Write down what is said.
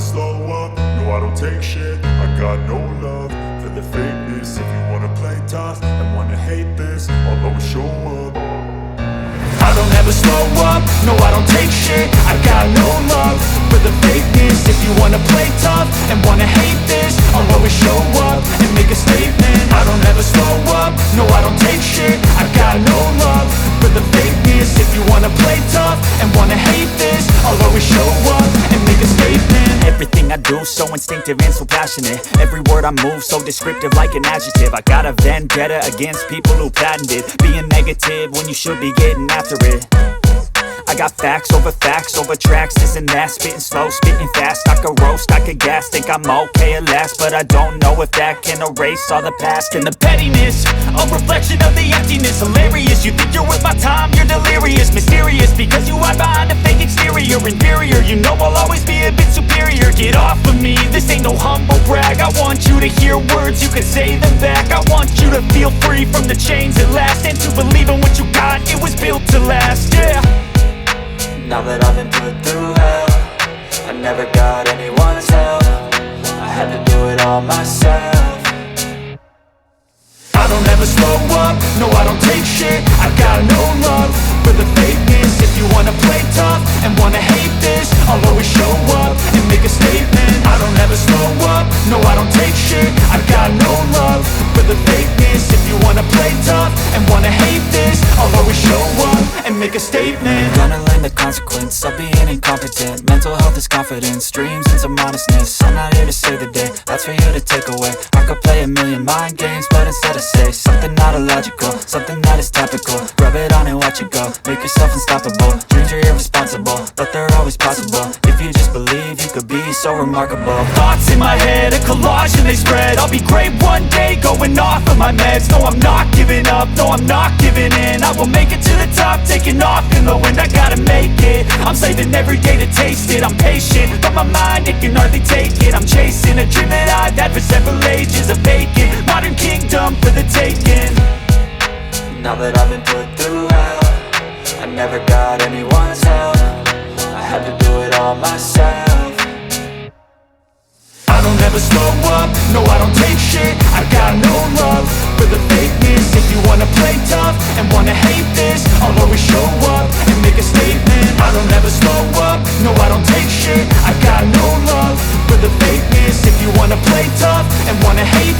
slow up, no I don't take shit. I got no love for the fakeness. If you wanna play tough and wanna hate this, I'll always show up. I don't ever slow up, no I don't take shit. I got no love for the fakeness. If you wanna play tough and wanna hate this, I'll always show up and make a statement. I don't ever slow up, no I don't take shit. I got no love for the fakeness. If you wanna play tough and wanna hate this, I'll always show up and make a statement. Everything I do so instinctive and so passionate. Every word I move so descriptive like an adjective. I got a vendetta against people who patented being negative when you should be getting after it. I got facts over tracks, this and that. Spitting slow, spitting fast, I could roast, I could gas. Think I'm okay at last, but I don't know if that can erase all the past. And the pettiness, a reflection of the emptiness. Hilarious, you think you're worth my time, you're delirious. Mysterious, because you hide behind a fake exterior. Inferior, you know I'll always be a bit superior. Get off of me, this ain't no humble brag. I want you to hear words, you can say them back. I want you to feel free from the chains at last, and to believe in what you got, it was built to last, yeah. Now that I've been put through hell, I never got anyone's help. I had to do it all myself. I don't ever slow up, no I don't take shit. I got no love for the fakeness. If you wanna play tough and wanna hate this, I'll always show up and make a statement. I don't ever slow up, no I don't take shit. I got no love for the fakeness. If you wanna play tough and wanna hate this, I'll always show up and make a statement. Gonna learn the consequence of being incompetent. Mental health is confidence, dreams and some honestness. I'm not here to save the day, that's for you to take away. I could play a million mind games, but instead I say something not illogical, something that is topical. Rub it on and watch it go, make yourself unstoppable. Dreams are irresponsible, but they're always possible. If you just believe, you could be so remarkable. Thoughts in my head, a collage and they spread. I'll be great one day, going off of my meds. No, I'm not giving up, no, I'm not giving in. I will make it to the top, taking off in the wind. I gotta make it, I'm saving every day to taste it. I'm patient, but my mind, it can hardly take it. I'm chasing a dream that I've had for several ages. A vacant, modern kingdom for the taking. Now that I've been put through hell, I never got anyone's help. I had to do it all myself. I don't ever slow up, no I don't take shit. I got no love for the fakeness. If you wanna play tough and wanna hate this, I'll always show up and make a statement. I don't ever slow up, no I don't take shit. I got no love for the fakeness. If you wanna play tough and wanna hate